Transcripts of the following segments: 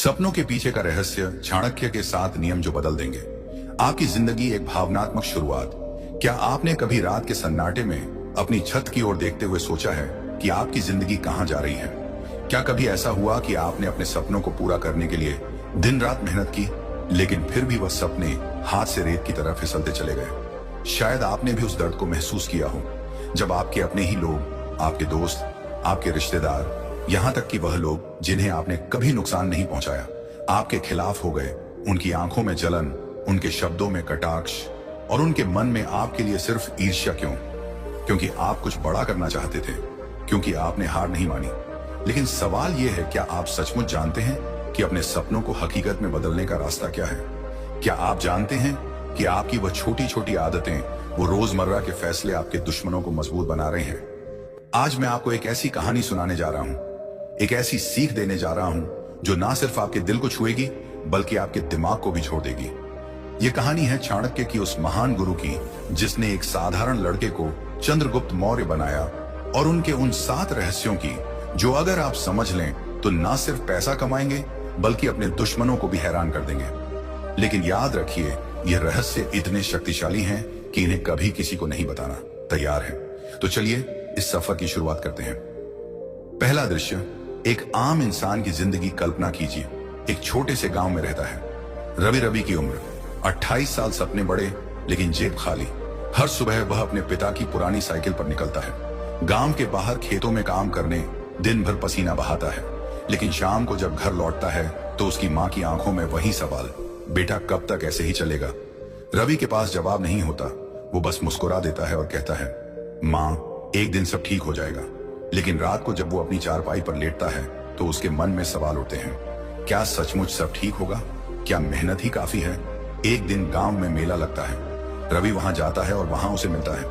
सपनों के पीछे का रहस्य, चाणक्य के 7 नियम जो बदल देंगे आपकी जिंदगी। एक भावनात्मक शुरुआत। क्या आपने कभी रात के सन्नाटे में अपनी छत की ओर देखते हुए सोचा है कि आपकी जिंदगी कहां जा रही है? क्या कभी ऐसा हुआ कि आपने अपने सपनों को पूरा करने के लिए दिन रात मेहनत की, लेकिन फिर भी वह सपने हाथ से रेत की तरह फिसलते चले गए? शायद आपने भी उस दर्द को महसूस किया हो जब आपके अपने ही लोग, आपके दोस्त, आपके रिश्तेदार, यहां तक कि वह लोग जिन्हें आपने कभी नुकसान नहीं पहुंचाया, आपके खिलाफ हो गए। उनकी आंखों में जलन, उनके शब्दों में कटाक्ष और उनके मन में आपके लिए सिर्फ ईर्ष्या। क्यों? क्योंकि आप कुछ बड़ा करना चाहते थे, क्योंकि आपने हार नहीं मानी। लेकिन सवाल यह है, क्या आप सचमुच जानते हैं कि अपने सपनों को हकीकत में बदलने का रास्ता क्या है? क्या आप जानते हैं कि आपकी वह छोटी छोटी आदतें, वो रोजमर्रा के फैसले आपके दुश्मनों को मजबूत बना रहे हैं? आज मैं आपको एक ऐसी कहानी सुनाने जा रहा हूं, एक ऐसी सीख देने जा रहा हूं जो ना सिर्फ आपके दिल को छुएगी बल्कि आपके दिमाग को भी छोड़ देगी। यह कहानी है चाणक्य की, उस महान गुरु की जिसने एक साधारण लड़के को चंद्रगुप्त मौर्य बनाया, और उनके उन 7 रहस्यों की जो अगर आप समझ लें तो ना सिर्फ पैसा कमाएंगे बल्कि अपने दुश्मनों को भी हैरान कर देंगे। लेकिन याद रखिए, यह रहस्य इतने शक्तिशाली हैं कि इन्हें कभी किसी को नहीं बताना। तैयार हैं? तो चलिए इस सफर की शुरुआत करते हैं। पहला दृश्य, एक आम इंसान की जिंदगी कल्पना कीजिए। एक छोटे से गांव में रहता है रवि की उम्र, 28 साल, सपने बड़े लेकिन जेब खाली। हर सुबह वह अपने पिता की पुरानी साइकिल पर निकलता है, गांव के बाहर खेतों में काम करने, दिन भर पसीना बहाता है। लेकिन शाम को जब घर लौटता है तो उसकी माँ की आंखों में वही सवाल, बेटा कब तक ऐसे ही चलेगा? रवि के पास जवाब नहीं होता, वो बस मुस्कुरा देता है और कहता है, माँ एक दिन सब ठीक हो जाएगा। लेकिन रात को जब वो अपनी चारपाई पर लेटता है तो उसके मन में सवाल उठते हैं, क्या सचमुच सब ठीक होगा? क्या मेहनत ही काफी है? एक दिन गांव में मेला लगता है। रवि वहां जाता है और वहां उसे मिलता है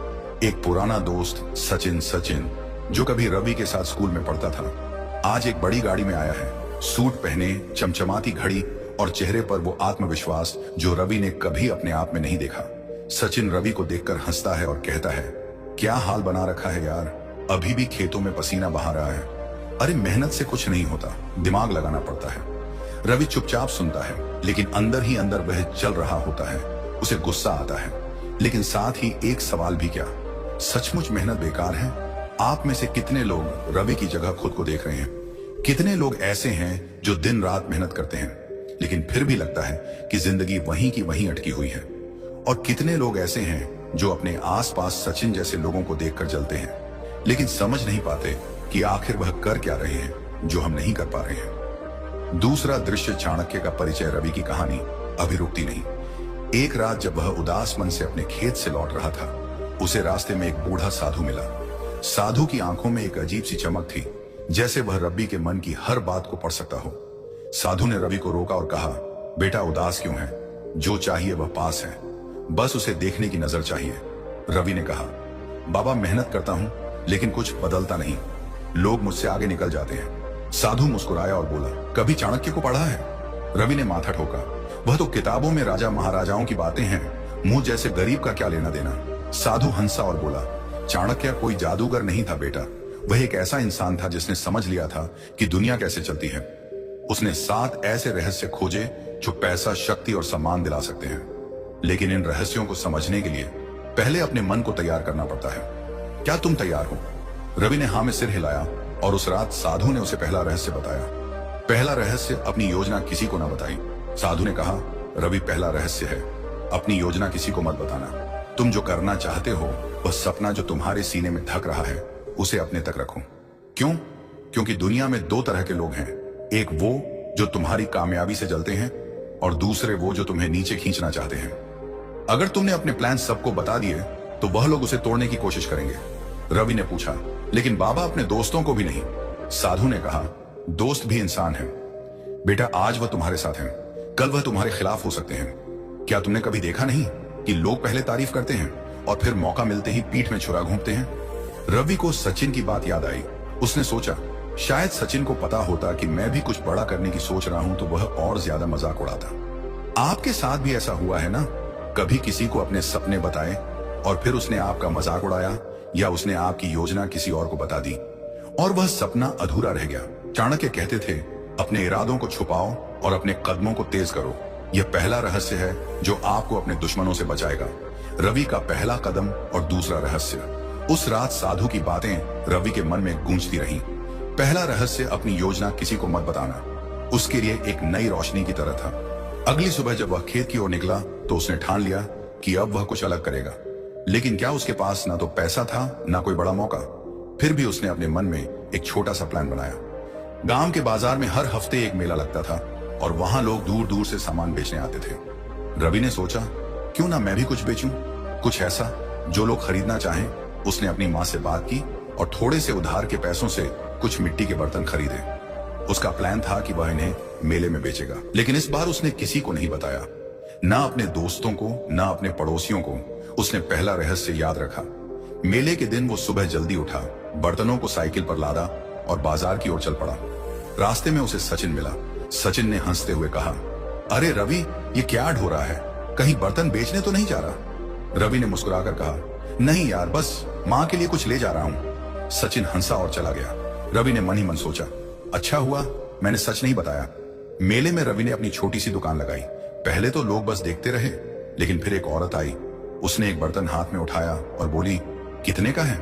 एक पुराना दोस्त, सचिन, जो कभी रवि के साथ स्कूल में पढ़ता था। आज एक बड़ी गाड़ी में आया है, सूट पहने, चमचमाती घड़ी और चेहरे पर वो आत्मविश्वास जो रवि ने कभी अपने आप में नहीं देखा। सचिन रवि को देखकर हंसता है और कहता है, क्या हाल बना रखा है यार, अभी भी खेतों में पसीना बहा रहा है। अरे मेहनत से कुछ नहीं होता, दिमाग लगाना पड़ता है। रवि चुपचाप सुनता है, लेकिन अंदर ही अंदर वह जल रहा होता है। उसे गुस्सा आता है, लेकिन साथ ही एक सवाल भी, क्या सचमुच मेहनत बेकार है? आप में से कितने लोग रवि की जगह खुद को देख रहे हैं? कितने लोग ऐसे हैं जो दिन रात मेहनत करते हैं लेकिन फिर भी लगता है कि जिंदगी वहीं की वहीं अटकी हुई है? और कितने लोग ऐसे हैं जो अपने आसपास सचिन जैसे लोगों को देखकर जलते हैं लेकिन समझ नहीं पाते कि आखिर वह कर क्या रहे हैं जो हम नहीं कर पा रहे हैं। दूसरा दृश्य, चाणक्य का परिचय। रवि की कहानी अभी रुकती नहीं। एक रात जब वह उदास मन से अपने खेत से लौट रहा था, उसे रास्ते में एक बूढ़ा साधु मिला। साधु की आंखों में एक अजीब सी चमक थी, जैसे वह रवि के मन की हर बात को पढ़ सकता हो। साधु ने रवि को रोका और कहा, बेटा उदास क्यों है? जो चाहिए वह पास है, बस उसे देखने की नजर चाहिए। रवि ने कहा, बाबा मेहनत करता हूं लेकिन कुछ बदलता नहीं, लोग मुझसे आगे निकल जाते हैं। साधु मुस्कुराया और बोला, कभी चाणक्य को पढ़ा है? रवि ने माथा ठोका, वह तो किताबों में राजा महाराजाओं की बातें हैं, मुझ जैसे गरीब का क्या लेना देना? साधु हंसा और बोला, चाणक्य कोई जादूगर नहीं था बेटा, वह एक ऐसा इंसान था जिसने समझ लिया था कि दुनिया कैसे चलती है। उसने 7 ऐसे रहस्य खोजे जो पैसा, शक्ति और सम्मान दिला सकते हैं। लेकिन इन रहस्यों को समझने के लिए पहले अपने मन को तैयार करना पड़ता है। क्या तुम तैयार हो? रवि ने हाँ में सिर हिलाया और उस रात साधु ने उसे पहला रहस्य बताया। पहला रहस्य, अपनी योजना किसी को ना बताई। साधु ने कहा, रवि पहला रहस्य है, अपनी योजना किसी को मत बताना। तुम जो करना चाहते हो, वह सपना जो तुम्हारे सीने में धक रहा है, उसे अपने तक रखो। क्यों? क्योंकि दुनिया में 2 तरह के लोग हैं, एक वो जो तुम्हारी कामयाबी से जलते हैं और दूसरे वो जो तुम्हें नीचे खींचना चाहते हैं। अगर तुमने अपने प्लान सबको बता दिए तो वह लोग उसे तोड़ने की कोशिश करेंगे। रवि ने पूछा, लेकिन बाबा अपने दोस्तों को भी नहीं? साधु ने कहा, दोस्त भी इंसान हैं बेटा, आज वह तुम्हारे साथ हैं, कल वह तुम्हारे खिलाफ हो सकते हैं। क्या तुमने कभी देखा नहीं कि लोग पहले तारीफ करते हैं और फिर मौका मिलते ही पीठ में छुरा घूंपते हैं? रवि को सचिन की बात याद आई। उसने सोचा, शायद सचिन को पता होता कि मैं भी कुछ बड़ा करने की सोच रहा हूं तो वह और ज्यादा मजाक उड़ाता। आपके साथ भी ऐसा हुआ है ना? कभी किसी को अपने सपने बताए और फिर उसने आपका मजाक उड़ाया, या उसने आपकी योजना किसी और को बता दी और वह सपना अधूरा रह गया। चाणक्य कहते थे, अपने इरादों को छुपाओ और अपने कदमों को तेज करो। यह पहला रहस्य है जो आपको अपने दुश्मनों से बचाएगा। रवि का पहला कदम और दूसरा रहस्य। उस रात साधु की बातें रवि के मन में गूंजती रहीं। पहला रहस्य, अपनी योजना किसी को मत बताना, उसके लिए एक नई रोशनी की तरह था। अगली सुबह जब वह खेत की ओर निकला तो उसने ठान लिया कि अब वह कुछ अलग करेगा। लेकिन क्या उसके पास ना तो पैसा था ना कोई बड़ा मौका। फिर भी उसने अपने मन में एक छोटा सा प्लान बनाया। गांव के बाजार में हर हफ्ते एक मेला लगता था और वहां लोग दूर दूर से सामान बेचने आते थे। रवि ने सोचा, क्यों ना मैं भी कुछ बेचूं, कुछ ऐसा जो लोग खरीदना चाहें। उसने अपनी माँ से बात की और थोड़े से उधार के पैसों से कुछ मिट्टी के बर्तन खरीदे। उसका प्लान था कि वह इन्हें मेले में बेचेगा। लेकिन इस बार उसने किसी को नहीं बताया, ना अपने दोस्तों को ना अपने पड़ोसियों को। उसने पहला रहस्य याद रखा। मेले के दिन वो सुबह जल्दी उठा, बर्तनों को साइकिल पर लादा और बाजार की ओर चल पड़ा। रास्ते में उसे सचिन मिला। सचिन ने हंसते हुए कहा, अरे रवि, ये क्या ढो रहा है, कहीं बर्तन बेचने तो नहीं जा रहा? रवि ने मुस्कुराकर कहा, नहीं यार, बस माँ के लिए कुछ ले जा रहा हूँ। सचिन हंसा और चला गया। रवि ने मन ही मन सोचा, अच्छा हुआ मैंने सच नहीं बताया। मेले में रवि ने अपनी छोटी सी दुकान लगाई। पहले तो लोग बस देखते रहे, लेकिन फिर एक औरत आई। उसने एक बर्तन हाथ में उठाया और बोली, कितने का है?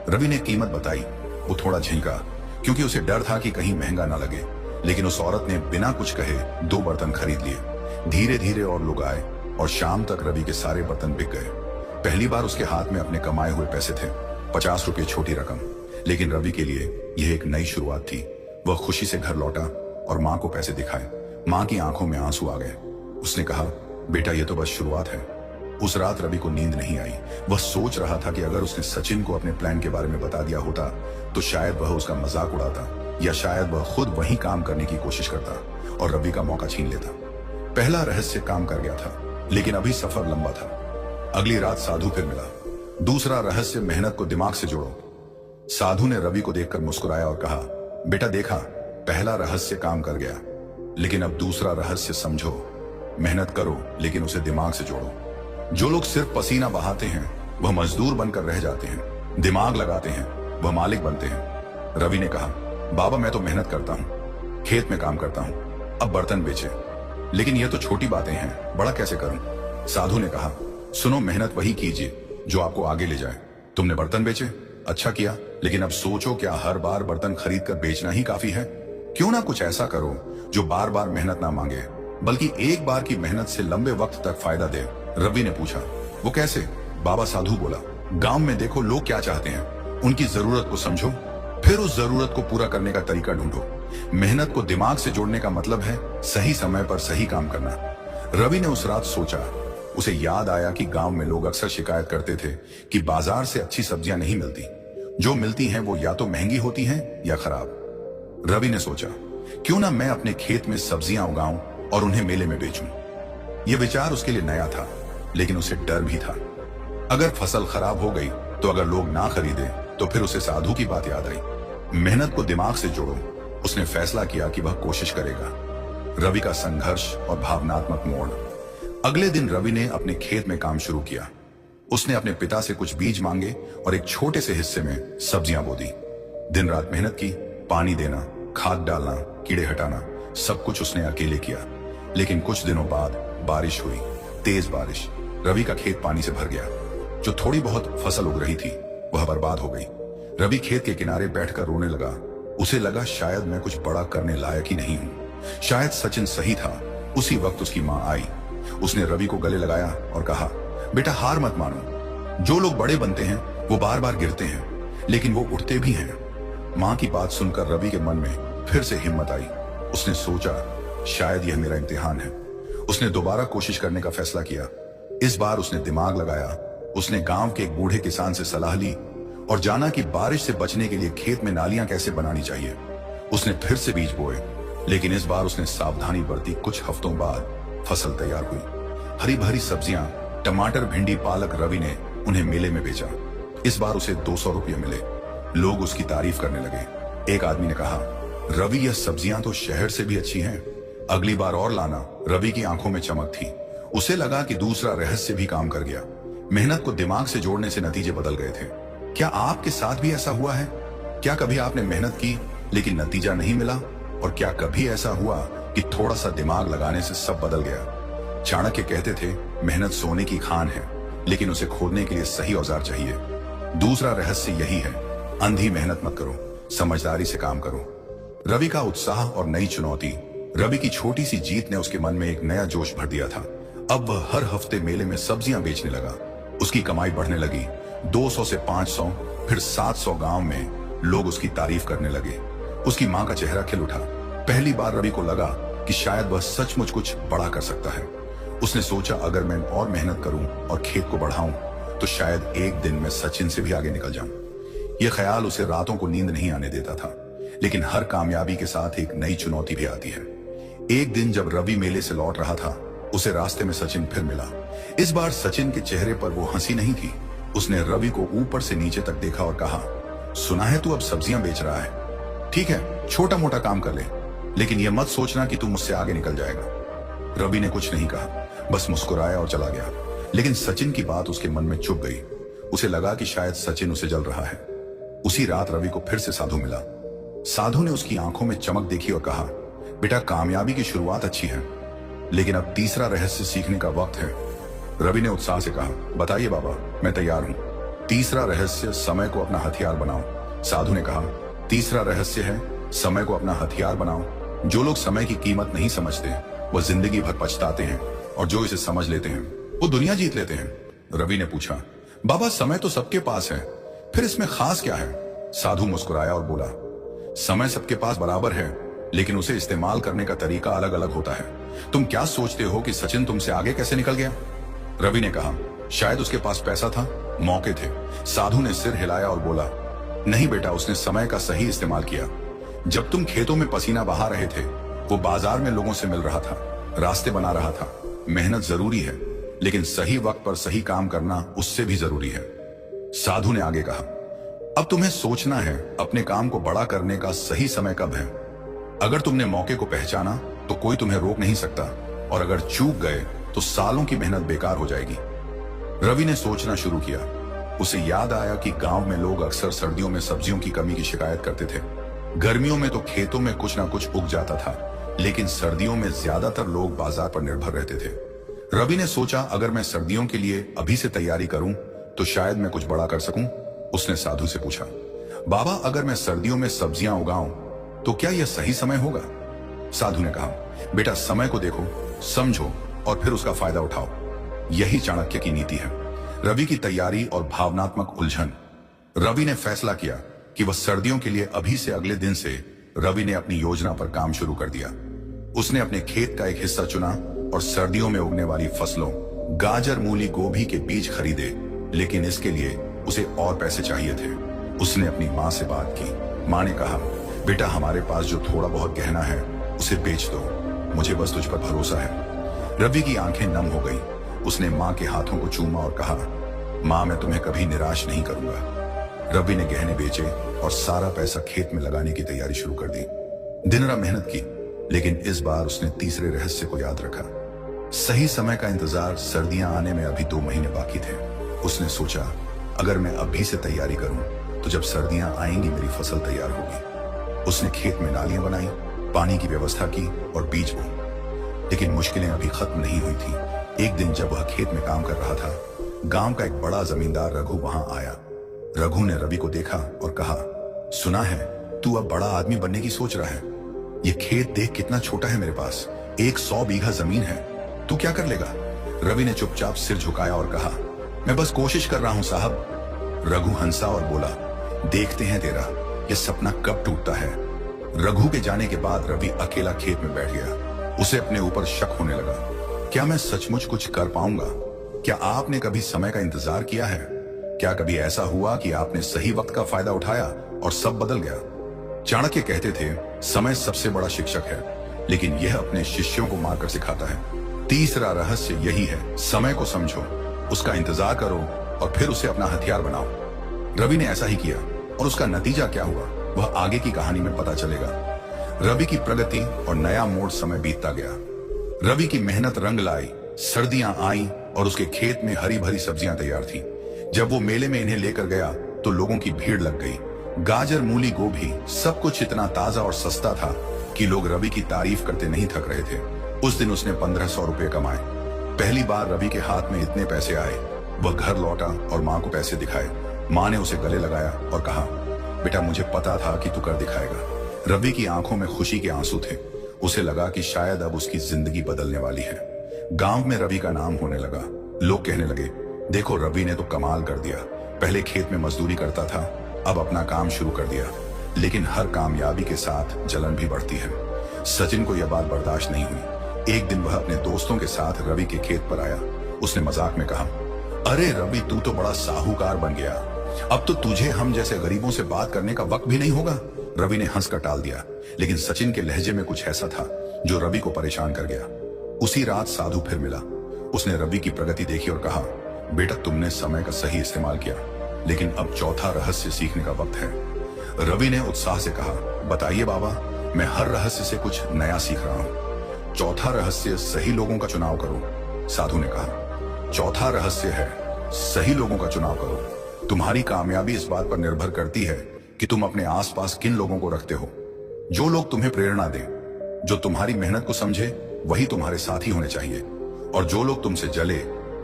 रवि ने कीमत बताई। वो थोड़ा झिंका, क्योंकि उसे डर था कि कहीं महंगा ना लगे। लेकिन उस औरत ने बिना कुछ कहे 2 बर्तन खरीद लिए। धीरे धीरे और लोग आए और शाम तक रवि के सारे बर्तन बिक गए। पहली बार उसके हाथ में अपने कमाए हुए पैसे थे। 50 रुपये छोटी रकम, लेकिन रवि के लिए यह एक नई शुरुआत थी। वह खुशी से घर लौटा और माँ को पैसे दिखाए। माँ की आंखों में आंसू आ गए। उसने कहा, बेटा ये तो बस शुरुआत है। उस रात रवि को नींद नहीं आई। वह सोच रहा था कि अगर उसने सचिन को अपने प्लान के बारे में बता दिया होता तो शायद वह उसका मजाक उड़ाता, या शायद वह खुद वही काम करने की कोशिश करता और रवि का मौका छीन लेता। पहला रहस्य काम कर गया था, लेकिन अभी सफर लंबा था। अगली रात साधु फिर मिला। दूसरा रहस्य, मेहनत को दिमाग से जोड़ो। साधु ने रवि को देखकर मुस्कुराया और कहा, बेटा देखा, पहला रहस्य काम कर गया, लेकिन अब दूसरा रहस्य समझो। मेहनत करो लेकिन उसे दिमाग से जोड़ो। जो लोग सिर्फ पसीना बहाते हैं वह मजदूर बनकर रह जाते हैं, दिमाग लगाते हैं वह मालिक बनते हैं। रवि ने कहा, बाबा मैं तो मेहनत करता हूँ, खेत में काम करता हूँ, अब बर्तन बेचे, लेकिन ये तो छोटी बातें हैं, बड़ा कैसे करूं? साधु ने कहा, सुनो, मेहनत वही कीजिए जो आपको आगे ले जाए। तुमने बर्तन बेचे, अच्छा किया, लेकिन अब सोचो, क्या हर बार बर्तन खरीद कर बेचना ही काफी है? क्यों ना कुछ ऐसा करो जो बार बार मेहनत ना मांगे, बल्कि एक बार की मेहनत से लंबे वक्त तक फायदा दे। रवि ने पूछा, वो कैसे? बाबा साधु बोला, गांव में देखो लोग क्या चाहते हैं, उनकी जरूरत को समझो, फिर उस जरूरत को पूरा करने का तरीका ढूंढो। मेहनत को दिमाग से जोड़ने का मतलब है सही समय पर सही काम करना। रवि ने उस रात सोचा। उसे याद आया कि गांव में लोग अक्सर शिकायत करते थे कि बाजार से अच्छी सब्जियां नहीं मिलती, जो मिलती हैं वो या तो महंगी होती हैं या खराब। रवि ने सोचा, क्यों ना मैं अपने खेत में सब्जियां उगाऊं और उन्हें मेले में बेचूं। यह विचार उसके लिए नया था, लेकिन उसे डर भी था। अगर फसल खराब हो गई तो अगर लोग ना खरीदे तो फिर उसे साधु की बात याद आई। मेहनत को दिमाग से जोड़ो। उसने फैसला किया कि वह कोशिश करेगा। रवि का संघर्ष और भावनात्मक मोड़। अगले दिन रवि ने अपने खेत में काम शुरू किया। उसने अपने पिता से कुछ बीज मांगे और एक छोटे से हिस्से में सब्जियां बो दी। दिन रात मेहनत की, पानी देना, खाद डालना, कीड़े हटाना, सब कुछ उसने अकेले किया। लेकिन कुछ दिनों बाद बारिश हुई, तेज बारिश। रवि का खेत पानी से भर गया। जो थोड़ी बहुत फसल उग रही थी वह बर्बाद हो गई। रवि खेत के किनारे बैठकर रोने लगा। उसे लगा, शायद मैं कुछ बड़ा करने लायक ही नहीं हूं। शायद सचिन सही था। उसी वक्त उसकी माँ आई। उसने रवि को गले लगाया और कहा, बेटा हार मत मानो। जो लोग बड़े बनते हैं वो बार बार गिरते हैं, लेकिन वो उठते भी हैं। माँ की बात सुनकर रवि के मन में फिर से हिम्मत आई। उसने सोचा, शायद यह मेरा इम्तिहान है। उसने दोबारा कोशिश करने का फैसला किया। इस बार उसने दिमाग लगाया। उसने गांव के एक बूढ़े किसान से सलाह ली और जाना कि बारिश से बचने के लिए खेत में नालियां कैसे बनानी चाहिए। उसने फिर से बीज बोए, लेकिन इस बार उसने सावधानी बरती। कुछ हफ्तों बाद फसल तैयार हुई। हरी भरी सब्जियां, टमाटर, भिंडी, पालक। रवि ने उन्हें मेले में बेचा। इस बार उसे 200 रुपये मिले। लोग उसकी तारीफ करने लगे। एक आदमी ने कहा, रवि, यह सब्जियां तो शहर से भी अच्छी हैं, अगली बार और लाना। रवि की आंखों में चमक थी। उसे लगा कि दूसरा रहस्य भी काम कर गया। मेहनत को दिमाग से जोड़ने से नतीजे बदल गए थे। क्या आपके साथ भी ऐसा हुआ है? क्या कभी आपने मेहनत की लेकिन नतीजा नहीं मिला? और क्या कभी ऐसा हुआ कि थोड़ा सा दिमाग लगाने से सब बदल गया? चाणक्य कहते थे, मेहनत सोने की खान है, लेकिन उसे खोदने के लिए सही औजार चाहिए। दूसरा रहस्य यही है, अंधी मेहनत मत करो, समझदारी से काम करो। रवि का उत्साह और नई चुनौती। रवि की छोटी सी जीत ने उसके मन में एक नया जोश भर दिया था। अब वह हर हफ्ते मेले में सब्जियां बेचने लगा। उसकी कमाई बढ़ने लगी। 200 से 500, फिर 700 गांव में लोग उसकी तारीफ करने लगे। उसकी मां का चेहरा खिल उठा। पहली बार रवि को लगा कि शायद वह सचमुच कुछ बड़ा कर सकता है। उसने सोचा, अगर मैं और मेहनत करूं और खेत को बढ़ाऊं तो शायद एक दिन मैं सचिन से भी आगे निकल जाऊं। यह ख्याल उसे रातों को नींद नहीं आने देता था। लेकिन हर कामयाबी के साथ एक नई चुनौती भी आती है। एक दिन जब रवि मेले से लौट रहा था, उसे रास्ते में सचिन फिर मिला। इस बार सचिन के चेहरे पर वो हंसी नहीं थी। उसने रवि को ऊपर से नीचे तक देखा और कहा, सुना है तू अब सब्जियां बेच रहा है। ठीक है, छोटा मोटा काम कर ले, लेकिन यह मत सोचना कि तू मुझसे आगे निकल जाएगा। रवि ने कुछ नहीं कहा, बस मुस्कुराया और चला गया। लेकिन सचिन की बात उसके मन में चुभ गई। उसे लगा कि शायद सचिन उसे जल रहा है। उसी रात रवि को फिर से साधु मिला। साधु ने उसकी आंखों में चमक देखी और कहा, बेटा, कामयाबी की शुरुआत अच्छी है, लेकिन अब तीसरा रहस्य सीखने का वक्त है। रवि ने उत्साह से कहा, बताइए बाबा, मैं तैयार हूं। तीसरा रहस्य, समय को अपना हथियार बनाओ। साधु ने कहा, तीसरा रहस्य है, समय को अपना हथियार बनाओ। जो लोग समय की कीमत नहीं समझते वह जिंदगी भर पछताते हैं, और जो इसे समझ लेते हैं वो दुनिया जीत लेते हैं। रवि ने पूछा, बाबा, समय तो सबके पास है, फिर इसमें खास क्या है? साधु मुस्कुराया और बोला, समय सबके पास बराबर है, लेकिन उसे इस्तेमाल करने का तरीका अलग अलग होता है। तुम क्या सोचते हो कि सचिन तुमसे आगे कैसे निकल गया? रवि ने कहा, शायद उसके पास पैसा था, मौके थे। साधु ने सिर हिलाया और बोला, नहीं बेटा, उसने समय का सही इस्तेमाल किया। जब तुम खेतों में पसीना बहा रहे थे, वो बाजार में लोगों से मिल रहा था, रास्ते बना रहा था। मेहनत जरूरी है, लेकिन सही वक्त पर सही काम करना उससे भी जरूरी है। साधु ने आगे कहा, अब तुम्हें सोचना है अपने काम को बड़ा करने का सही समय कब है। अगर तुमने मौके को पहचाना तो कोई तुम्हें रोक नहीं सकता, और अगर चूक गए तो सालों की मेहनत बेकार हो जाएगी। रवि ने सोचना शुरू किया। उसे याद आया कि गांव में लोग अक्सर सर्दियों में सब्जियों की कमी की शिकायत करते थे। गर्मियों में तो खेतों में कुछ ना कुछ उग जाता था, लेकिन सर्दियों में ज्यादातर लोग बाजार पर निर्भर रहते थे। रवि ने सोचा, अगर मैं सर्दियों के लिए अभी से तैयारी करूं तो शायद मैं कुछ बड़ा कर सकूं। उसने साधु से पूछा, बाबा, अगर मैं सर्दियों में सब्जियां उगाऊं तो क्या यह सही समय होगा? साधु ने कहा, बेटा, समय को देखो, समझो और फिर उसका फायदा उठाओ। यही चाणक्य की नीति है। रवि की तैयारी और भावनात्मक उलझन। रवि ने फैसला किया कि वह सर्दियों के लिए अभी से अगले दिन से रवि ने अपनी योजना पर काम शुरू कर दिया। उसने अपने खेत का एक हिस्सा चुना और सर्दियों में उगने वाली फसलों, गाजर, मूली, गोभी के बीज खरीदे, लेकिन इसके लिए उसे और पैसे चाहिए थे। उसने अपनी माँ से बात की। माँ ने कहा, बेटा, हमारे पास जो थोड़ा बहुत गहना है उसे बेच दो, मुझे बस तुझ पर भरोसा है। रवि की आंखें नम हो गई। उसने माँ के हाथों को चूमा और कहा, माँ, मैं तुम्हें कभी निराश नहीं करूंगा। रवि ने गहने बेचे और सारा पैसा खेत में लगाने की तैयारी शुरू कर दी। दिन रात मेहनत की, लेकिन इस बार उसने तीसरे रहस्य को याद रखा। सही समय का इंतजार। सर्दियां आने में अभी 2 महीने बाकी थे। उसने सोचा, अगर मैं अभी से तैयारी करूं तो जब सर्दियां आएंगी मेरी फसल तैयार होगी। उसने खेत में नालियां बनाई, पानी की व्यवस्था की और बीज बो। लेकिन मुश्किलें अभी खत्म नहीं हुई थी। एक दिन जब वह खेत में काम कर रहा था, गांव का एक बड़ा जमींदार रघु वहां आया। रघु ने रवि को देखा और कहा, सुना है तू अब बड़ा आदमी बनने की सोच रहा है। ये खेत देख कितना छोटा है, मेरे पास 100 बीघा जमीन है, तू क्या कर लेगा? रवि ने चुपचाप सिर झुकाया और कहा, मैं बस कोशिश कर रहा हूं साहब। रघु हंसा और बोला, देखते हैं तेरा ये सपना कब टूटता है। रघु के जाने के बाद रवि अकेला खेत में बैठ गया। उसे अपने ऊपर शक होने लगा, क्या मैं सचमुच कुछ कर पाऊंगा? क्या आपने कभी समय का इंतजार किया है? क्या कभी ऐसा हुआ कि आपने सही वक्त का फायदा उठाया और सब बदल गया? चाणक्य कहते थे, समय सबसे बड़ा शिक्षक है, लेकिन यह अपने शिष्यों को मारकर सिखाता है। तीसरा रहस्य यही है, समय को समझो, उसका इंतजार करो और फिर उसे अपना हथियार बनाओ। रवि ने ऐसा ही किया और उसका नतीजा क्या हुआ वह आगे की कहानी में पता चलेगा। रवि की प्रगति और नया मोड़। समय बीतता गया। रवि की मेहनत रंग लाई। सर्दियां आई और उसके खेत में हरी भरी सब्जियां तैयार थी। जब वो मेले में इन्हें लेकर गया तो लोगों की भीड़ लग गई। गाजर, मूली, गोभी, सब कुछ इतना ताजा और सस्ता था कि लोग रवि की तारीफ करते नहीं थक रहे थे। उस दिन उसने 1500 रुपए कमाए। पहली बार रवि के हाथ में इतने पैसे आए। वह घर लौटा और माँ को पैसे दिखाए। माँ ने उसे गले लगाया और कहा, बेटा मुझे पता था कि तू कर दिखाएगा। रवि की आंखों में खुशी के आंसू थे। उसे लगा कि शायद अब उसकी जिंदगी बदलने वाली है। गांव में रवि का नाम होने लगा। लोग कहने लगे, देखो रवि ने तो कमाल कर दिया। पहले खेत में मजदूरी करता था, अब अपना काम शुरू कर दिया। लेकिन हर कामयाबी के साथ जलन भी बढ़ती है। सचिन को यह बात बर्दाश्त नहीं हुई। एक दिन वह अपने दोस्तों के साथ रवि के खेत पर आया। उसने मजाक में कहा, अरे रवि तू तो बड़ा साहूकार बन गया, अब तो तुझे हम जैसे गरीबों से बात करने का वक्त भी नहीं होगा। रवि ने हंसकर टाल दिया, लेकिन सचिन के लहजे में कुछ ऐसा था जो रवि को परेशान कर गया। उसी रात साधु फिर मिला। उसने रवि की प्रगति देखी और कहा, बेटा तुमने समय का सही इस्तेमाल किया, लेकिन अब चौथा रहस्य सीखने का वक्त है। रवि ने उत्साह से कहा, बताइए बाबा, मैं हर रहस्य से कुछ नया सीख रहा हूं। चौथा रहस्य सही लोगों का चुनाव करो। साधु ने कहा, चौथा रहस्य है सही लोगों का चुनाव करो। तुम्हारी कामयाबी इस बात पर निर्भर करती है कि तुम अपने आसपास किन लोगों को रखते हो। जो लोग तुम्हें प्रेरणा दें, जो तुम्हारी मेहनत को समझे, वही तुम्हारे साथी होने चाहिए। और जो लोग तुमसे जले,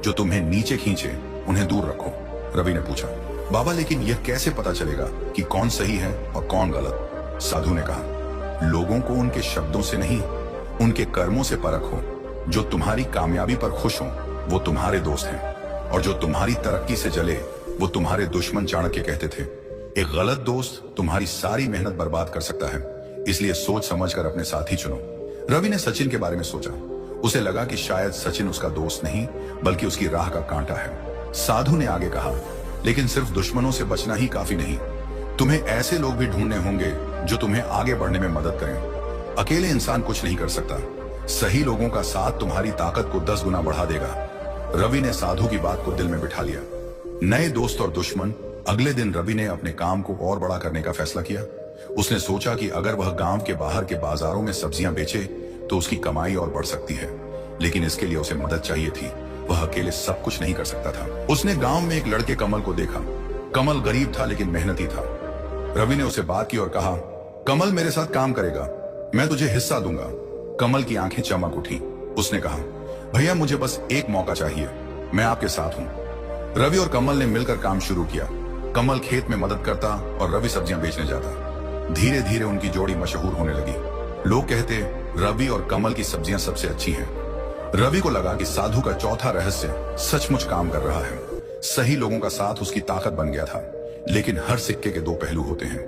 जो तुम्हें नीचे खींचे, उन्हें दूर रखो। रवि ने पूछा, बाबा लेकिन यह कैसे पता चलेगा कि कौन सही है और कौन गलत? साधु ने कहा, लोगों को उनके शब्दों से नहीं, उनके कर्मों से परखो। जो तुम्हारी कामयाबी पर खुश हो वो तुम्हारे दोस्त हैं, और जो तुम्हारी तरक्की से जले वो तुम्हारे दुश्मन। चाणक्य कहते थे, एक गलत दोस्त तुम्हारी सारी मेहनत बर्बाद कर सकता है, इसलिए सोच समझकर अपने साथी चुनो। रवि ने सचिन के बारे में सोचा। उसे लगा कि शायद सचिन उसका दोस्त नहीं बल्कि उसकी राह का कांटा है। साधु ने आगे कहा, लेकिन सिर्फ दुश्मनों से बचना ही काफी नहीं, तुम्हें ऐसे लोग भी ढूंढने होंगे जो तुम्हें आगे बढ़ने में मदद करें। अकेले इंसान कुछ नहीं कर सकता, सही लोगों का साथ तुम्हारी ताकत को 10 गुना बढ़ा देगा। रवि ने साधु की बात को दिल में बिठा लिया। नए दोस्त और दुश्मन। अगले दिन रवि ने अपने काम को और बड़ा करने का फैसला किया। उसने सोचा कि अगर वह गांव के बाहर के बाजारों में सब्जियां बेचे तो उसकी कमाई और बढ़ सकती है, लेकिन इसके लिए उसे मदद चाहिए थी। वह अकेले सब कुछ नहीं कर सकता था। उसने गांव में एक लड़के कमल को देखा। कमल गरीब था लेकिन मेहनती था। रवि ने उसे बात की और कहा, कमल मेरे साथ काम करेगा, मैं तुझे हिस्सा दूंगा। कमल की आंखें चमक उठी। उसने कहा, भैया मुझे बस एक मौका चाहिए, मैं आपके साथ हूं। रवि और कमल ने मिलकर काम शुरू किया। कमल खेत में मदद करता और रवि सब्जियां बेचने जाता। धीरे धीरे उनकी जोड़ी मशहूर होने लगी। लोग कहते, रवि और कमल की सब्जियां सबसे अच्छी हैं। रवि को लगा कि साधु का चौथा रहस्य सचमुच काम कर रहा है। सही लोगों का साथ उसकी ताकत बन गया था। लेकिन हर सिक्के के 2 पहलू होते हैं।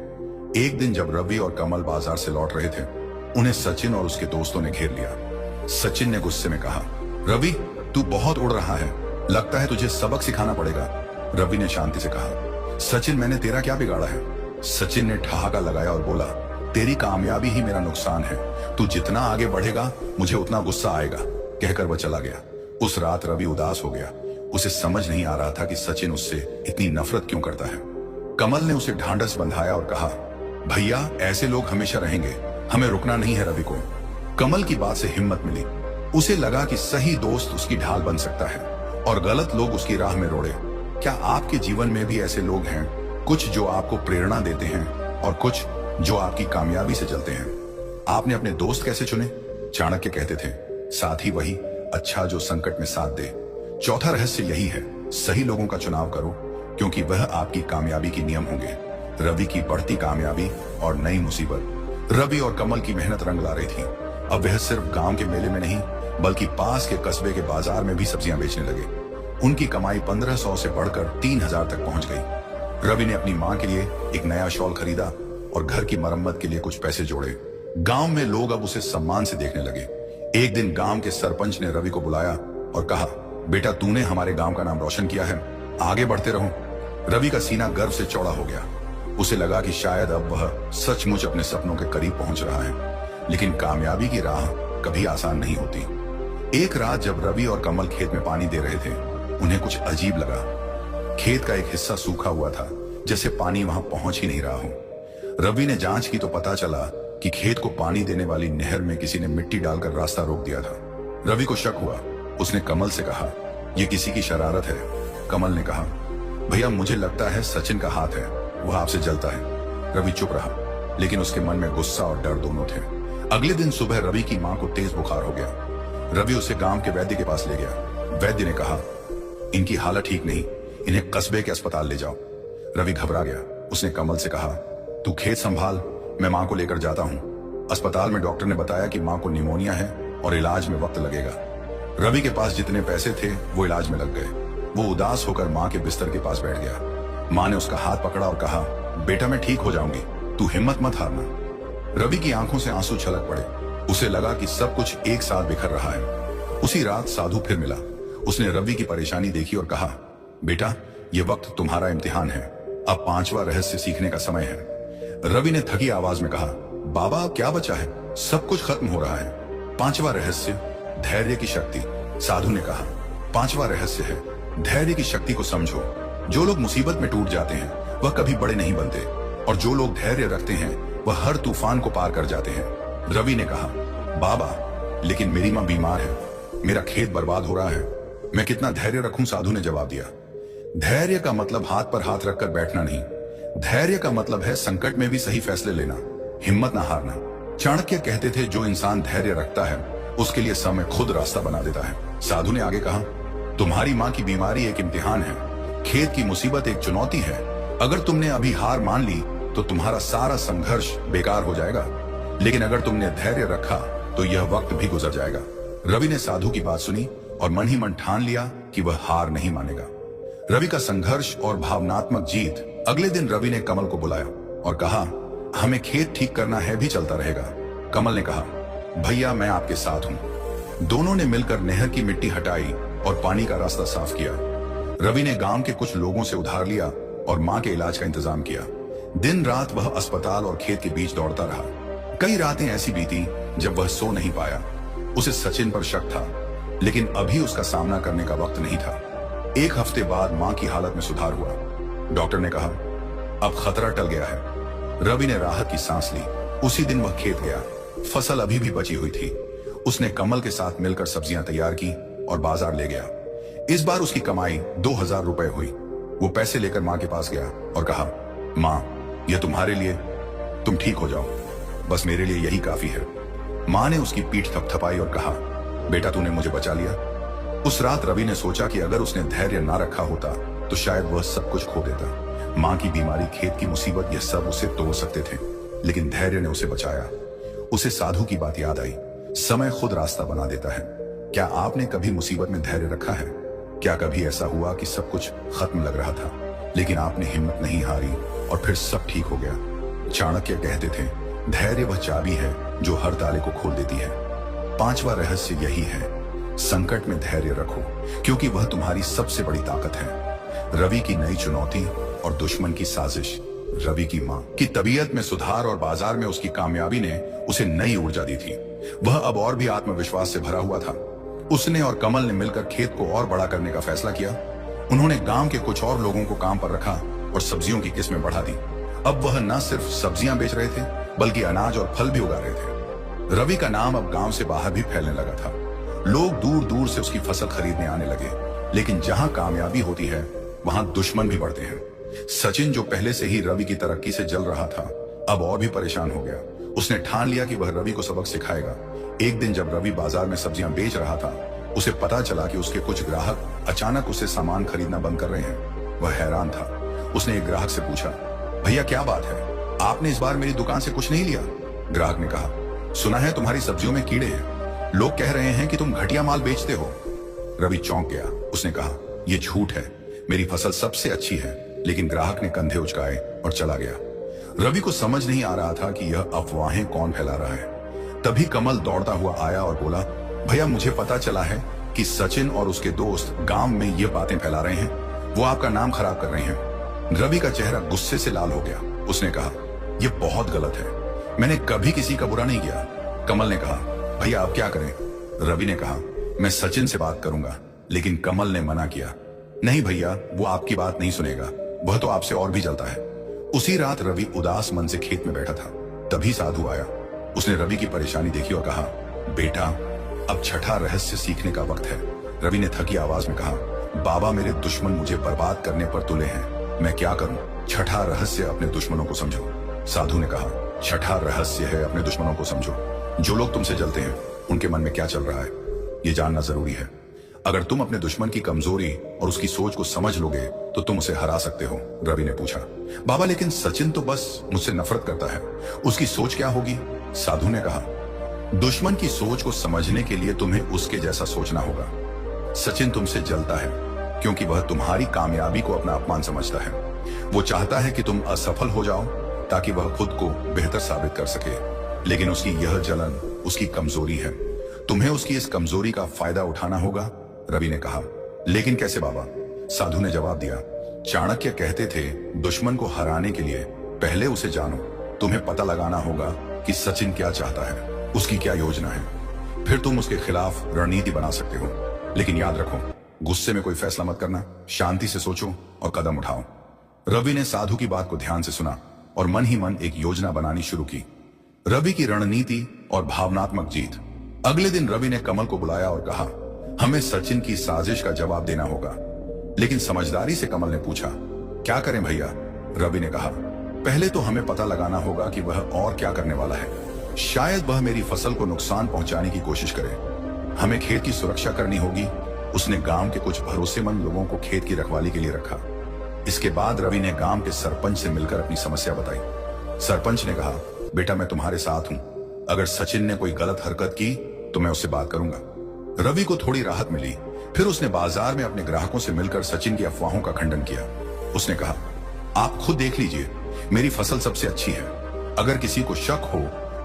एक दिन जब रवि और कमल बाजार से लौट रहे थे, उन्हें सचिन और उसके दोस्तों ने घेर लिया। सचिन ने गुस्से में कहा, रवि तू बहुत उड़ रहा है, लगता है तुझे सबक सिखाना पड़ेगा। रवि ने शांति से कहा, सचिन मैंने तेरा क्या बिगाड़ा है? सचिन ने ठहाका लगाया और बोला, तेरी कामयाबी ही मेरा नुकसान है। तू जितना आगे बढ़ेगा मुझे उतना गुस्सा आएगा। कहकर वह चला गया। उस रात रवि उदास हो गया। उसे समझ नहीं आ रहा था कि सचिन उससे इतनी नफरत क्यों करता है। कमल ने उसे ढांढस बंधाया और कहा, भैया ऐसे लोग हमेशा रहेंगे, हमें रुकना नहीं है रवि को। कमल की बात से हिम्मत मिली। उसे लगा कि सही दोस्त उसकी ढाल बन सकता है और गलत लोग उसकी राह में रोड़े। क्या आपके जीवन में भी ऐसे लोग हैं, कुछ जो आपको प्रेरणा देते हैं और कुछ जो आपकी कामयाबी से चलते हैं? आपने अपने दोस्त कैसे चुने? चाणक्य कहते थे, साथी वही अच्छा जो संकट में साथ दे। चौथा रहस्य यही है, सही लोगों का चुनाव करो, क्योंकि वह आपकी कामयाबी की नियम होंगे। रवि की बढ़ती कामयाबी और नई मुसीबत। रवि और कमल की मेहनत रंग ला रही थी। अब वह सिर्फ गांव के मेले में नहीं बल्कि पास के कस्बे के बाजार में भी सब्जियां बेचने लगे। उनकी कमाई 1500 से बढ़कर 3000 तक पहुंच गई। रवि ने अपनी मां के लिए एक नया शॉल खरीदा और घर की मरम्मत के लिए कुछ पैसे जोड़े। गांव में लोग अब उसे सम्मान से देखने लगे। एक दिन गांव के सरपंच ने रवि को बुलाया और कहा, बेटा तूने हमारे गांव का नाम रोशन किया है, आगे बढ़ते रहो। रवि का सीना गर्व से चौड़ा हो गया। उसे लगा कि शायद अब वह सचमुच अपने सपनों के करीब पहुंच रहा है। लेकिन कामयाबी की राह कभी आसान नहीं होती। एक रात जब रवि और कमल खेत में पानी दे रहे थे, उन्हें कुछ अजीब लगा। खेत का एक हिस्सा सूखा हुआ था, जैसे पानी वहां पहुंच ही नहीं रहा हो। रवि ने जांच की तो पता चला कि खेत को पानी देने वाली नहर में किसी ने मिट्टी डालकर रास्ता रोक दिया था। रवि को शक हुआ। उसने कमल से कहा, यह किसी की शरारत है। कमल ने कहा, भैया मुझे लगता है सचिन का हाथ है, वह आपसे जलता है। रवि चुप रहा, लेकिन उसके मन में गुस्सा और डर दोनों थे। अगले दिन सुबह रवि की मां को तेज बुखार हो गया। रवि उसे गांव के वैद्य के पास ले गया। वैद्य ने कहा, इनकी हालत ठीक नहीं, इन्हें कस्बे के अस्पताल ले जाओ। रवि घबरा गया। उसने कमल से कहा, तू खेत संभाल, मैं मां को लेकर जाता हूं। अस्पताल में डॉक्टर ने बताया कि मां को निमोनिया है और इलाज में वक्त लगेगा। रवि के पास जितने पैसे थे वो इलाज में लग गए। वो उदास होकर मां के बिस्तर के पास बैठ गया। मां ने उसका हाथ पकड़ा और कहा, बेटा मैं ठीक हो जाऊंगी, तू हिम्मत मत हारना। रवि की आंखों से आंसू छलक पड़े। उसे लगा कि सब कुछ एक साथ बिखर रहा है। उसी रात साधु फिर मिला। उसने रवि की परेशानी देखी और कहा, बेटा ये वक्त तुम्हारा इम्तिहान है, अब 5वां रहस्य सीखने का समय है। रवि ने थकी आवाज में कहा, बाबा क्या बचा है, सब कुछ खत्म हो रहा है। 5वां रहस्य, धैर्य की शक्ति। साधु ने कहा, 5वां रहस्य है, धैर्य की शक्ति को समझो। जो लोग मुसीबत में टूट जाते हैं वह कभी बड़े नहीं बनते, और जो लोग धैर्य रखते हैं वह हर तूफान को पार कर जाते हैं। रवि ने कहा, बाबा लेकिन मेरी मां बीमार है, मेरा खेत बर्बाद हो रहा है, मैं कितना धैर्य रखूं। साधु ने जवाब दिया, धैर्य का मतलब हाथ पर हाथ रखकर बैठना नहीं, धैर्य का मतलब है संकट में भी सही फैसले लेना, हिम्मत ना हारना। चाणक्य कहते थे, जो इंसान धैर्य रखता है उसके लिए समय खुद रास्ता बना देता है। साधु ने आगे कहा, तुम्हारी मां की बीमारी एक इम्तिहान है, खेत की मुसीबत एक चुनौती है। अगर तुमने अभी हार मान ली तो तुम्हारा सारा संघर्ष बेकार हो जाएगा, लेकिन अगर तुमने धैर्य रखा तो यह वक्त भी गुजर जाएगा। रवि ने साधु की बात सुनी और मन ही मन ठान लिया कि वह हार नहीं मानेगा। रवि का संघर्ष और भावनात्मक जीत। अगले दिन रवि ने कमल को बुलाया और कहा, हमें खेत ठीक करना है भी चलता रहेगा। कमल ने कहा, भैया मैं आपके साथ हूं। दोनों ने मिलकर नहर की मिट्टी हटाई और पानी का रास्ता साफ किया। रवि ने गांव के कुछ लोगों से उधार लिया और मां के इलाज का इंतजाम किया। दिन रात वह अस्पताल और खेत के बीच दौड़ता रहा। कई रातें ऐसी बीती जब वह सो नहीं पाया। उसे सचिन पर शक था, लेकिन अभी उसका सामना करने का वक्त नहीं था। एक हफ्ते बाद मां की हालत में सुधार हुआ। डॉक्टर ने कहा, अब खतरा टल गया है। रवि ने राहत की सांस ली। उसी दिन वह खेत गया। फसल अभी भी बची हुई थी। उसने कमल के साथ मिलकर सब्जियां तैयार की और बाजार ले गया। इस बार उसकी कमाई 2000 रुपए हुई। वो पैसे लेकर मां के पास गया और कहा, मां यह तुम्हारे लिए, तुम ठीक हो जाओ, बस मेरे लिए यही काफी है। मां ने उसकी पीठ थपथपाई और कहा, बेटा तूने मुझे बचा लिया। उस रात रवि ने सोचा कि अगर उसने धैर्य ना रखा होता तो शायद वह सब कुछ खो देता। मां की बीमारी, खेत की मुसीबत, यह सब उसे तोड़ सकते थे, लेकिन धैर्य ने उसे बचाया। उसे साधु की बात याद आई, समय खुद रास्ता बना देता है। क्या आपने कभी मुसीबत में धैर्य रखा है? क्या कभी ऐसा हुआ कि सब कुछ खत्म लग रहा था, लेकिन आपने हिम्मत नहीं हारी और फिर सब ठीक हो गया? चाणक्य कहते थे, धैर्य वह चाबी है जो हर ताले को खोल देती है। 5वां रहस्य यही है, संकट में धैर्य रखो, क्योंकि वह तुम्हारी सबसे बड़ी ताकत है। रवि की नई चुनौती और दुश्मन की साजिश। रवि की मां की तबीयत में सुधार और बाजार में उसकी कामयाबी ने उसे नई ऊर्जा दी थी। वह अब और भी आत्मविश्वास से भरा हुआ था। उसने और कमल ने मिलकर खेत को और बड़ा करने का फैसला किया। उन्होंने गांव के कुछ और लोगों को काम पर रखा और सब्जियों की किस्में बढ़ा दी। अब वह न सिर्फ सब्जियां बेच रहे थे, बल्कि अनाज और फल भी उगा रहे थे। रवि का नाम अब गांव से बाहर भी फैलने लगा था। लोग दूर दूर से उसकी फसल खरीदने आने लगे। लेकिन जहां कामयाबी होती है वहां दुश्मन भी बढ़ते हैं। सचिन, जो पहले से ही रवि की तरक्की से जल रहा था, अब और भी परेशान हो गया। उसने ठान लिया कि वह रवि को सबक सिखाएगा। एक दिन जब रवि बाजार में सब्जियां बेच रहा था, उसे पता चला कि उसके कुछ ग्राहक अचानक उसे सामान खरीदना बंद कर रहे हैं। वह हैरान था। उसने एक ग्राहक से पूछा, भैया क्या बात है, आपने इस बार मेरी दुकान से कुछ नहीं लिया? ग्राहक ने कहा, सुना है तुम्हारी सब्जियों में कीड़े हैं, लोग कह रहे हैं कि तुम घटिया माल बेचते हो। रवि चौंक गया। उसने कहा, यह झूठ है, मेरी फसल सबसे अच्छी है। लेकिन ग्राहक ने कंधे उचकाए और चला गया। रवि को समझ नहीं आ रहा था कि यह अफवाहें कौन फैला रहा है। तभी कमल दौड़ता हुआ आया और बोला, भैया मुझे पता चला है कि सचिन और उसके दोस्त गांव में ये बातें फैला रहे हैं, वो आपका नाम खराब कर रहे हैं। रवि का चेहरा गुस्से से लाल हो गया। उसने कहा, यह बहुत गलत है, मैंने कभी किसी का बुरा नहीं किया। कमल ने कहा, भैया आप क्या करें? रवि ने कहा, मैं सचिन से बात करूंगा। लेकिन कमल ने मना किया, नहीं भैया, वो आपकी बात नहीं सुनेगा, वह तो आपसे और भी जलता है। उसी रात रवि उदास मन से खेत में बैठा था। तभी साधु आया। उसने रवि की परेशानी देखी और कहा, बेटा अब छठा रहस्य सीखने का वक्त है। रवि ने थकी आवाज में कहा, बाबा मेरे दुश्मन मुझे बर्बाद करने पर तुले हैं, मैं क्या करूं? छठा रहस्य, अपने दुश्मनों को समझो। साधु ने कहा, छठा रहस्य है अपने दुश्मनों को समझो। जो लोग तुमसे जलते हैं उनके मन में क्या चल रहा है ये जानना जरूरी है। अगर तुम अपने दुश्मन की कमजोरी और उसकी सोच को समझ लोगे तो तुम उसे हरा सकते हो। रवि ने पूछा। बाबा लेकिन सचिन तो बस मुझसे नफरत करता है, उसकी सोच क्या होगी? साधु ने कहा, दुश्मन की सोच को समझने के लिए तुम्हें उसके जैसा सोचना होगा। सचिन तुमसे जलता है क्योंकि वह तुम्हारी कामयाबी को अपना अपमान समझता है। वो चाहता है कि तुम असफल हो जाओ ताकि वह खुद को बेहतर साबित कर सके, लेकिन उसकी यह जलन उसकी कमजोरी है। तुम्हें उसकी इस कमजोरी का फायदा उठाना होगा। रवि ने कहा, लेकिन कैसे बाबा? साधु ने जवाब दिया, चाणक्य कहते थे दुश्मन को हराने के लिए पहले उसे जानो। तुम्हें पता लगाना होगा कि सचिन क्या चाहता है, उसकी क्या योजना है, फिर तुम उसके खिलाफ रणनीति बना सकते हो। लेकिन याद रखो, गुस्से में कोई फैसला मत करना, शांति से सोचो और कदम उठाओ। रवि ने साधु की बात को ध्यान से सुना और मन ही मन एक योजना बनानी शुरू की। रवि की रणनीति और भावनात्मक जीत। अगले दिन रवि ने कमल को बुलाया और कहा, हमें सचिन की साजिश का जवाब देना होगा। लेकिन समझदारी से कमल ने पूछा, क्या करें भैया? रवि ने कहा, पहले तो हमें पता लगाना होगा कि वह और क्या करने वाला है। शायद वह मेरी फसल को नुकसान पहुंचाने की कोशिश करे। हमें खेत की सुरक्षा करनी होगी। उसने गांव के कुछ भरोसेमंद लोगों को खेत की रखवाली के लिए रखा। इसके बाद रवि ने गांव के सरपंच से मिलकर अपनी समस्या बताई। सरपंच ने कहा, बेटा मैं तुम्हारे साथ हूं। अगर सचिन ने कोई गलत हरकत की तो मैं उससे बात करूंगा। रवि को थोड़ी राहत मिली। फिर उसने बाजार में अपने ग्राहकों से मिलकर सचिन की अफवाहों का खंडन किया। उसने कहा, आप खुद देख लीजिए, मेरी फसल सबसे अच्छी है। अगर किसी को शक हो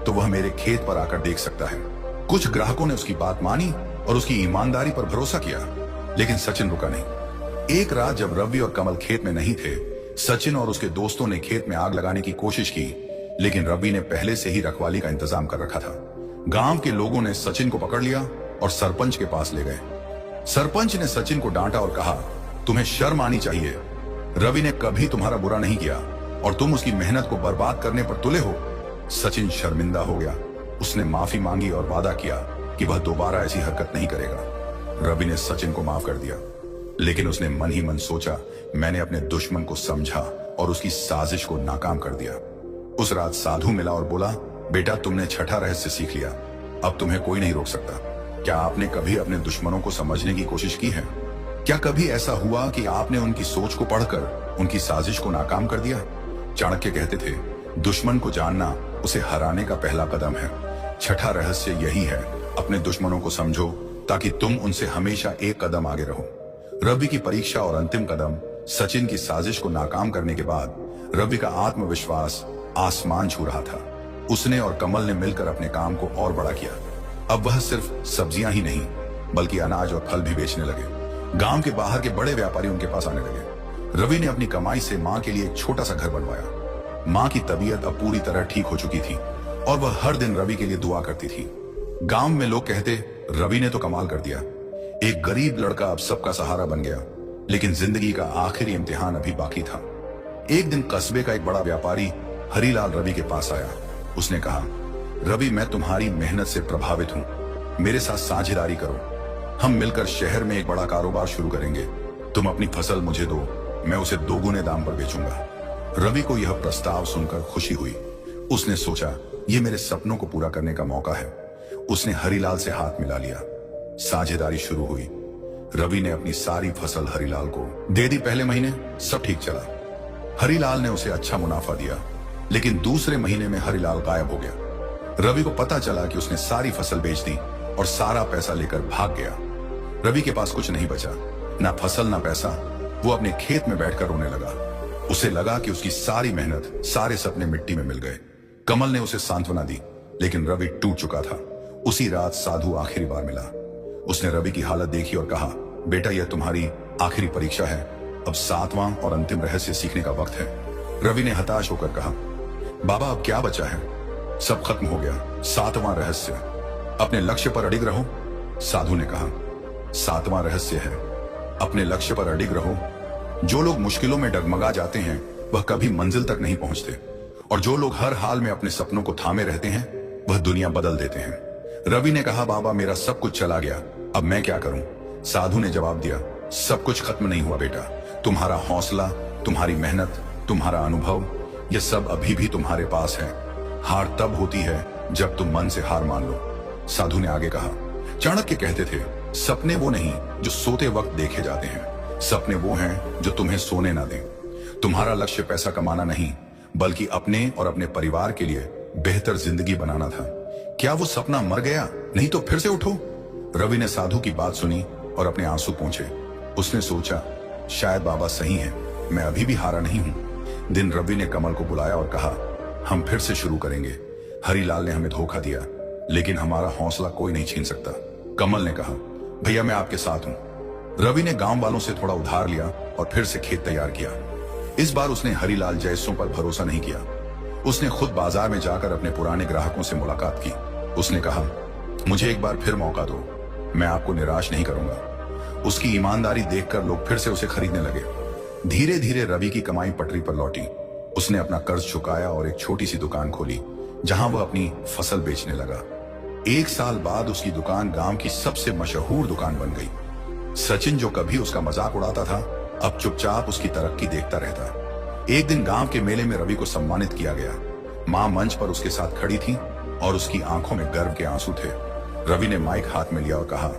तो वह मेरे खेत पर आकर देख सकता है। कुछ ग्राहकों ने उसकी बात मानी और उसकी ईमानदारी पर भरोसा किया, लेकिन सचिन रुका नहीं। एक रात जब रवि और कमल खेत में नहीं थे, सचिन और उसके दोस्तों ने खेत में आग लगाने की कोशिश की, लेकिन रवि ने पहले से ही रखवाली का इंतजाम कर रखा था। गांव के लोगों ने सचिन को पकड़ लिया और सरपंच के पास ले गए। सरपंच ने सचिन को डांटा और कहा, तुम्हें शर्म आनी चाहिए। रवि ने कभी तुम्हारा बुरा नहीं किया और तुम उसकी मेहनत को बर्बाद करने पर तुले हो। सचिन शर्मिंदा हो गया। उसने माफी मांगी और वादा किया कि वह दोबारा ऐसी हरकत नहीं करेगा। रवि ने सचिन को माफ कर दिया, लेकिन उसने मन ही मन सोचा, मैंने अपने दुश्मन को समझा और उसकी साजिश को नाकाम कर दिया। उस रात साधु मिला और बोला, बेटा तुमने छठा रहस्य सीख लिया, अब तुम्हें कोई नहीं रोक सकता। क्या आपने कभी अपने दुश्मनों को समझने की कोशिश की है? क्या कभी ऐसा हुआ कि आपने उनकी सोच को पढ़कर उनकी साजिश को नाकाम कर दिया? चाणक्य कहते थे, दुश्मन को जानना उसे हराने का पहला कदम है। छठा रहस्य यही है, अपने दुश्मनों को समझो ताकि तुम उनसे हमेशा एक कदम आगे रहो। रवि की परीक्षा और अंतिम कदम सचिन की साजिश को नाकाम करने के बाद रवि का आत्मविश्वास आसमान छू रहा था। उसने और कमल ने मिलकर अपने काम को और बड़ा किया। अब वह सिर्फ सब्जियां ही नहीं बल्कि अनाज और फल भी बेचने लगे। गांव के बाहर के बड़े व्यापारी उनके पास आने लगे। रवि ने अपनी कमाई से मां के लिए एक छोटा सा घर बनवाया। मां की तबीयत अब पूरी तरह ठीक हो चुकी थी और वह हर दिन रवि के लिए दुआ करती थी। गांव में लोग कहते, रवि ने तो कमाल कर दिया। एक गरीब लड़का अब सबका सहारा बन गया। लेकिन जिंदगी का आखिरी इम्तिहान अभी बाकी था। एक दिन कस्बे का एक बड़ा व्यापारी हरीलाल रवि के पास आया। उसने कहा, रवि मैं तुम्हारी मेहनत से प्रभावित हूं, मेरे साथ साझेदारी करो। हम मिलकर शहर में एक बड़ा कारोबार शुरू करेंगे। तुम अपनी फसल मुझे दो, मैं उसे दोगुने दाम पर बेचूंगा। रवि को यह प्रस्ताव सुनकर खुशी हुई। उसने सोचा, यह मेरे सपनों को पूरा करने का मौका है। उसने हरीलाल से हाथ मिला लिया। साझेदारी शुरू हुई। रवि ने अपनी सारी फसल हरीलाल को दे दी। पहले महीने सब ठीक चला। हरीलाल ने उसे अच्छा मुनाफा दिया, लेकिन दूसरे महीने में हरीलाल गायब हो गया। रवि को पता चला कि उसने सारी फसल बेच दी और सारा पैसा लेकर भाग गया। रवि के पास कुछ नहीं बचा, ना फसल ना पैसा। वो अपने खेत में बैठकर रोने लगा। उसे लगा कि उसकी सारी मेहनत, सारे सपने मिट्टी में मिल गए। कमल ने उसे सांत्वना दी, लेकिन रवि टूट चुका था। उसी रात साधु आखिरी बार मिला। उसने रवि की हालत देखी और कहा, बेटा यह तुम्हारी आखिरी परीक्षा है। अब 7वां और अंतिम रहस्य सीखने का वक्त है। रवि ने हताश होकर कहा, बाबा अब क्या बचा है? सब खत्म हो गया। 7वां रहस्य, अपने लक्ष्य पर अडिग रहो। साधु ने कहा, 7वां रहस्य है, अपने लक्ष्य पर अडिग रहो। जो लोग मुश्किलों में डगमगा जाते हैं वह कभी मंजिल तक नहीं पहुंचते, और जो लोग हर हाल में अपने सपनों को थामे रहते हैं वह दुनिया बदल देते हैं। रवि ने कहा, बाबा मेरा सब कुछ चला गया, अब मैं क्या करूं? साधु ने जवाब दिया, सब कुछ खत्म नहीं हुआ बेटा। तुम्हारा हौसला, तुम्हारी मेहनत, तुम्हारा अनुभव, यह सब अभी भी तुम्हारे पास है। हार तब होती है जब तुम मन से हार मान लो। साधु ने आगे कहा, चाणक्य कहते थे, सपने वो नहीं जो सोते वक्त देखे जाते हैं, सपने वो हैं जो तुम्हें सोने ना दें। तुम्हारा लक्ष्य पैसा कमाना नहीं, बल्कि अपने और अपने परिवार के लिए बेहतर जिंदगी बनाना था। क्या वो सपना मर गया? नहीं तो फिर से उठो। रवि ने साधु की बात सुनी और अपने आंसू पोंछे। उसने सोचा, शायद बाबा सही हैं, मैं अभी भी हारा नहीं हूं। दिन रवि ने कमल को बुलाया और कहा, हम फिर से शुरू करेंगे। हरिलाल ने हमें धोखा दिया, लेकिन हमारा हौसला कोई नहीं छीन सकता। कमल ने कहा, भैया मैं आपके साथ हूं। रवि ने गांव वालों से थोड़ा उधार लिया और फिर से खेत तैयार किया। इस बार उसने हरिलाल जैसों पर भरोसा नहीं किया। उसने खुद बाजार में जाकर अपने पुराने ग्राहकों से मुलाकात की। उसने कहा, मुझे एक बार फिर मौका दो, मैं आपको निराश नहीं करूंगा। उसकी ईमानदारी देखकर लोग फिर से उसे खरीदने लगे। धीरे धीरे रवि की कमाई पटरी पर लौटी। उसने अपना कर्ज चुकाया और एक छोटी सी दुकान खोली, जहां वह अपनी फसल बेचने लगा। 1 साल बाद उसकी दुकान गांव की सबसे मशहूर दुकान बन गई। सचिन, जो कभी उसका मजाक उड़ाता था, अब चुपचाप उसकी तरक्की देखता रहता। एक दिन गांव के मेले में रवि को सम्मानित किया गया। मां मंच पर उसके साथ खड़ी थी और उसकी आंखों में गर्व के आंसू थे। रवि ने माइक हाथ में लिया और कहा,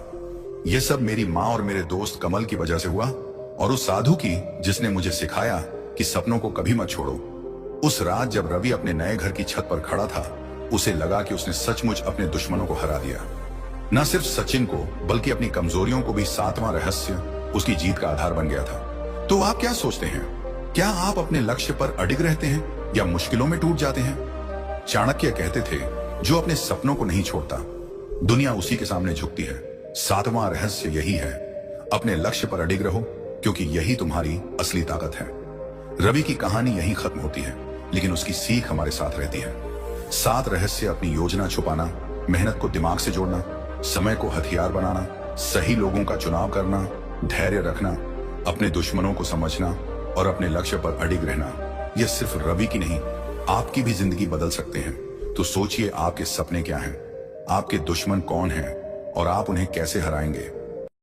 यह सब मेरी मां और मेरे दोस्त कमल की वजह से हुआ, और उस साधु की जिसने मुझे सिखाया कि सपनों को कभी मत छोड़ो। उस रात जब रवि अपने नए घर की छत पर खड़ा था, उसे लगा कि उसने सचमुच अपने दुश्मनों को हरा दिया। न सिर्फ सचिन को, बल्कि अपनी कमजोरियों को भी 7वां रहस्य उसकी जीत का आधार बन गया था। तो आप क्या सोचते हैं? क्या आप अपने लक्ष्य पर अडिग रहते हैं या मुश्किलों में टूट जाते हैं? चाणक्य कहते थे, जो अपने सपनों को नहीं छोड़ता, दुनिया उसी के सामने झुकती है। 7वां रहस्य यही है, अपने लक्ष्य पर अडिग रहो, क्योंकि यही तुम्हारी असली ताकत है। रवि की कहानी यहीं खत्म होती है, लेकिन उसकी सीख हमारे साथ रहती है। 7 रहस्य: अपनी योजना छुपाना, मेहनत को दिमाग से जोड़ना, समय को हथियार बनाना, सही लोगों का चुनाव करना, धैर्य रखना, अपने दुश्मनों को समझना और अपने लक्ष्य पर अडिग रहना। यह सिर्फ रवि की नहीं, आपकी भी जिंदगी बदल सकते हैं। तो सोचिए, आपके सपने क्या हैं, आपके दुश्मन कौन हैं और आप उन्हें कैसे हराएंगे।